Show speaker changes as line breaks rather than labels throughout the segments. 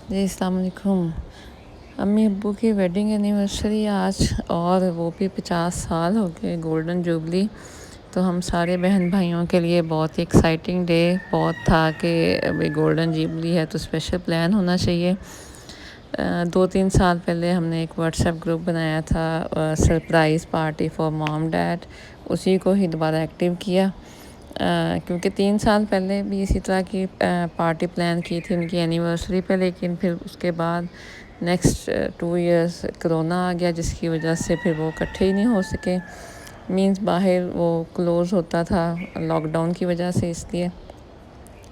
جی السلام علیکم۔ امی ابو کی ویڈنگ اینیورسری آج، اور وہ بھی 50 سال ہو گئے، گولڈن جوبلی۔ تو ہم سارے بہن بھائیوں کے لیے بہت ہی ایکسائٹنگ ڈے بہت تھا کہ ابھی گولڈن جوبلی ہے تو اسپیشل پلان ہونا چاہیے۔ 2-3 سال پہلے ہم نے ایک واٹس ایپ گروپ بنایا تھا، surprise party for mom dad, اسی کو ہی دوبارہ ایکٹیو کیا، کیونکہ 3 سال پہلے بھی اسی طرح کی پارٹی پلان کی تھی ان کی اینیورسری پہ، لیکن پھر اس کے بعد نیکسٹ 2 ایئرس کرونا آ گیا، جس کی وجہ سے پھر وہ اکٹھے ہی نہیں ہو سکے، مینس باہر وہ کلوز ہوتا تھا لاک ڈاؤن کی وجہ سے۔ اس لیے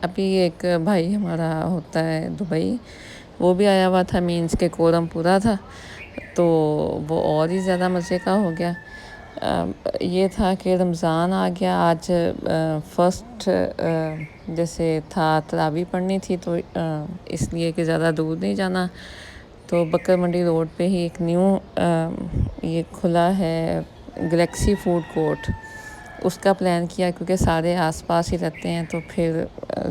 ابھی ایک بھائی ہمارا ہوتا ہے دبئی، وہ بھی آیا ہوا تھا، مینس کے کورم پورا تھا، تو وہ اور ہی زیادہ مزے کا ہو گیا۔ یہ تھا کہ رمضان آ گیا آج، فرسٹ جیسے تھا تراویح پڑھنی تھی، تو اس لیے کہ زیادہ دور نہیں جانا، تو بکر منڈی روڈ پہ ہی ایک نیو یہ کھلا ہے گلیکسی فوڈ کورٹ، اس کا پلان کیا، کیونکہ سارے آس پاس ہی رہتے ہیں، تو پھر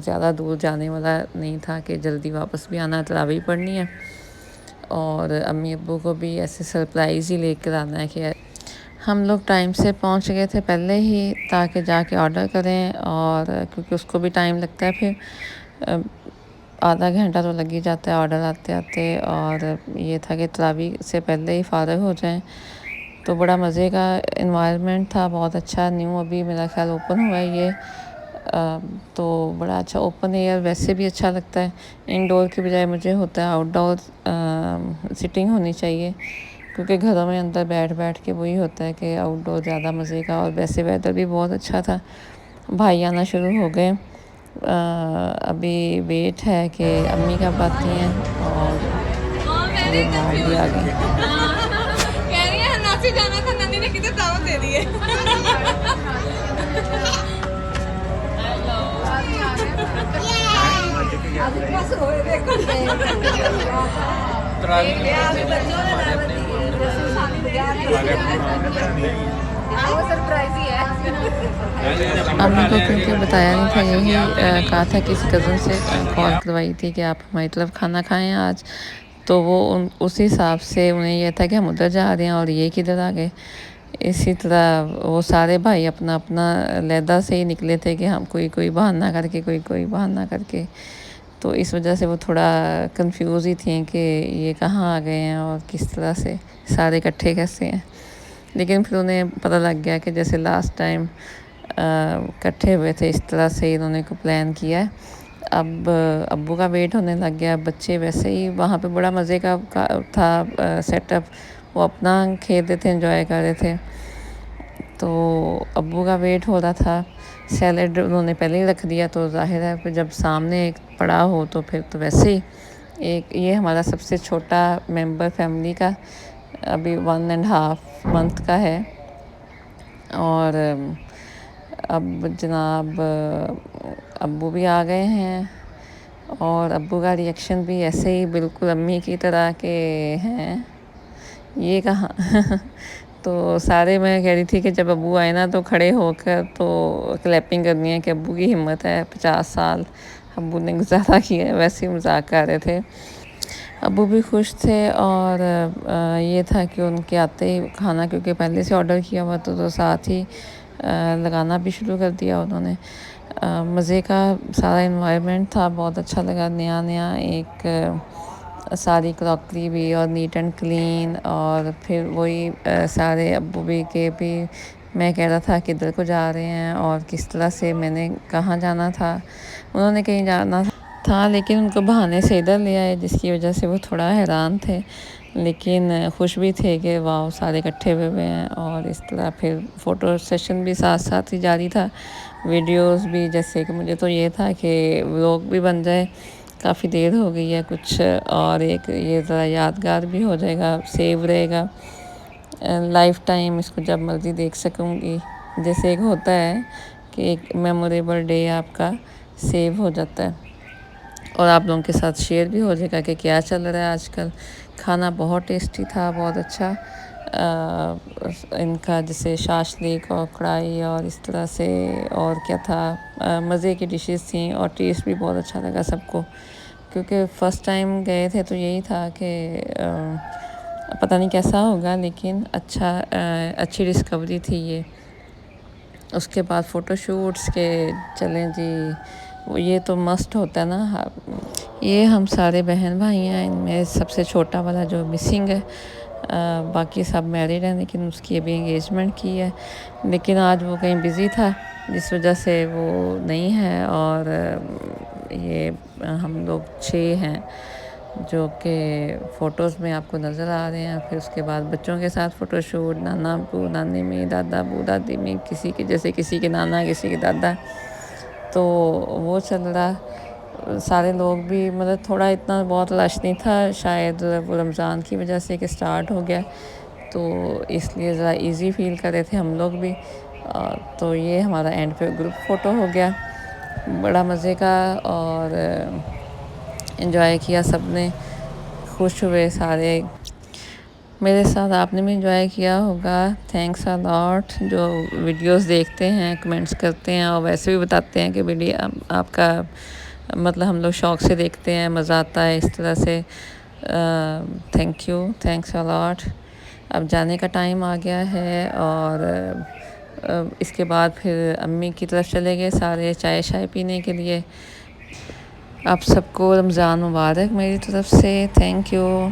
زیادہ دور جانے والا نہیں تھا کہ جلدی واپس بھی آنا، تراویح پڑھنی ہے، اور امی ابو کو بھی ایسے سرپرائز ہی لے کر آنا ہے کہ ہم لوگ ٹائم سے پہنچ گئے تھے پہلے ہی، تاکہ جا کے آرڈر کریں، اور کیونکہ اس کو بھی ٹائم لگتا ہے، پھر آدھا گھنٹہ تو لگ ہی جاتا ہے آرڈر آتے آتے، اور یہ تھا کہ تراویح سے پہلے ہی فارغ ہو جائیں، تو بڑا مزے کا انوائرمنٹ تھا، بہت اچھا، نیو ابھی میرا خیال اوپن ہوا ہے یہ، تو بڑا اچھا اوپن ایئر ویسے بھی اچھا لگتا ہے، انڈور کی بجائے مجھے ہوتا ہے آؤٹ ڈور سٹنگ ہونی چاہیے، کیونکہ گھروں میں اندر بیٹھ بیٹھ کے وہی ہوتا ہے کہ آؤٹ ڈور زیادہ مزے کا، اور ویسے ویدر بھی بہت اچھا تھا۔ بھائی آنا شروع ہو گئے، ابھی ویٹ ہے کہ امی کب آتی ہیں، اور یہ موم بھی آ گئی۔
کہہ رہی ہے ناسی جانا تھا، ننی نے کتنے دعوت دے دی ہے۔
امی کو کیونکہ بتایا نہیں تھا، یہی کہا تھا کسی کزن سے کال کروائی تھی کہ آپ ہماری طرف کھانا کھائیں آج، تو وہ اس حساب سے انہیں یہ تھا کہ ہم ادھر جا رہے ہیں اور یہ کدھر آ گئے۔ اسی طرح وہ سارے بھائی اپنا اپنا علیحدہ سے ہی نکلے تھے کہ ہم کوئی بہانہ کر کے، کوئی بہانہ کر کے، تو اس وجہ سے وہ تھوڑا کنفیوز ہی تھیں کہ یہ کہاں آ گئے ہیں اور کس طرح سے سارے اکٹھے کیسے ہیں، لیکن پھر انہیں پتہ لگ گیا کہ جیسے لاسٹ ٹائم اکٹھے ہوئے تھے، اس طرح سے انہوں نے کو پلان کیا ہے۔ اب ابو کا ویٹ ہونے لگ گیا، بچے ویسے ہی وہاں پہ بڑا مزے کا تھا سیٹ اپ، وہ اپنا کھیل رہے تھے، انجوائے کر رہے تھے، تو ابو کا ویٹ ہو رہا تھا، سیلڈ انہوں نے پہلے ہی رکھ دیا، تو ظاہر ہے پھر جب سامنے ایک پڑا ہو تو پھر تو ویسے ہی یہ ہمارا سب سے چھوٹا ممبر فیملی کا، ابھی 1.5 منتھ کا ہے، اور اب جناب ابو بھی آ گئے ہیں، اور ابو کا ریئیکشن بھی ایسے ہی بالکل امی کی طرح کے ہیں، یہ کہاں تو سارے میں کہہ رہی تھی کہ جب ابو آئے نا تو کھڑے ہو کر تو کلیپنگ کرنی ہے کہ ابو کی ہمت ہے، 50 سال ابو نے گزارا کیا ہے، ویسے ہی مذاق کر رہے تھے، ابو بھی خوش تھے، اور یہ تھا کہ ان کے آتے ہی کھانا، کیونکہ پہلے سے آرڈر کیا ہوا تو ساتھ ہی لگانا بھی شروع کر دیا انہوں نے۔ مزے کا سارا انوائرمنٹ تھا، بہت اچھا لگا، نیا نیا ایک ساری کراکری بھی اور نیٹ اینڈ کلین، اور پھر وہی سارے ابو بھی کے بھی میں کہہ رہا تھا کدھر کو جا رہے ہیں اور کس طرح سے، میں نے کہاں جانا تھا، انہوں نے کہیں جانا تھا لیکن ان کو بہانے سے ادھر لے آئے، جس کی وجہ سے وہ تھوڑا حیران تھے، لیکن خوش بھی تھے کہ واؤ سارے اکٹھے ہوئے ہیں، اور اس طرح پھر فوٹو سیشن بھی ساتھ ساتھ ہی جاری تھا، ویڈیوز بھی، جیسے کہ مجھے تو یہ تھا کہ ولاگ بھی بن جائے، کافی دیر ہو گئی ہے کچھ، اور ایک یہ ذرا یادگار بھی ہو جائے گا، سیو رہے گا لائف ٹائم، اس کو جب مرضی دیکھ سکوں گی، جیسے ایک ہوتا ہے کہ ایک میموریبل ڈے آپ کا سیو ہو جاتا ہے، اور آپ لوگوں کے ساتھ شیئر بھی ہو جائے گا کہ کیا چل رہا ہے آج کل۔ کھانا بہت ٹیسٹی تھا، بہت اچھا، ان کا جیسے شاشلیک اور کڑھائی اور اس طرح سے، اور کیا تھا، مزے کی ڈشز تھیں، اور ٹیسٹ بھی بہت اچھا لگا سب کو، کیونکہ فرسٹ ٹائم گئے تھے تو یہی تھا کہ پتہ نہیں کیسا ہوگا، لیکن اچھی ڈسکوری تھی یہ۔ اس کے بعد فوٹو شوٹس کے چلیں جی، یہ تو مسٹ ہوتا ہے نا۔ یہ ہم سارے بہن بھائی ہیں، ان میں سب سے چھوٹا والا جو مسنگ ہے، باقی سب میریڈ ہیں، لیکن اس کی ابھی انگیجمنٹ کی ہے، لیکن آج وہ کہیں بزی تھا جس وجہ سے وہ نہیں ہے۔ اور یہ ہم لوگ 6 ہیں جو کہ فوٹوز میں آپ کو نظر آ رہے ہیں۔ پھر اس کے بعد بچوں کے ساتھ فوٹو شوٹ، نانا ابو، نانی میں، دادا ابو، دادی میں، کسی کے جیسے کسی کے نانا، کسی کے دادا، تو وہ چل رہا۔ سارے لوگ بھی مطلب تھوڑا اتنا بہت رش نہیں تھا، شاید وہ رمضان کی وجہ سے کہ سٹارٹ ہو گیا تو اس لیے ذرا ایزی فیل کر رہے تھے ہم لوگ بھی۔ تو یہ ہمارا اینڈ پہ گروپ فوٹو ہو گیا، بڑا مزے کا، اور انجوائے کیا سب نے، خوش ہوئے سارے۔ میرے ساتھ آپ نے بھی انجوائے کیا ہوگا۔ تھینکس اے لاٹ جو ویڈیوز دیکھتے ہیں، کمنٹس کرتے ہیں، اور ویسے بھی بتاتے ہیں کہ ویڈیو آپ کا مطلب ہم لوگ شوق سے دیکھتے ہیں، مزہ آتا ہے اس طرح سے۔ تھینک یو، تھینکس اے لاٹ۔ اب جانے کا ٹائم آ گیا ہے، اور اس کے بعد پھر امی کی طرف چلے گئے سارے چائے شائے پینے کے لیے۔ آپ سب کو رمضان مبارک میری طرف سے، تھینک یو۔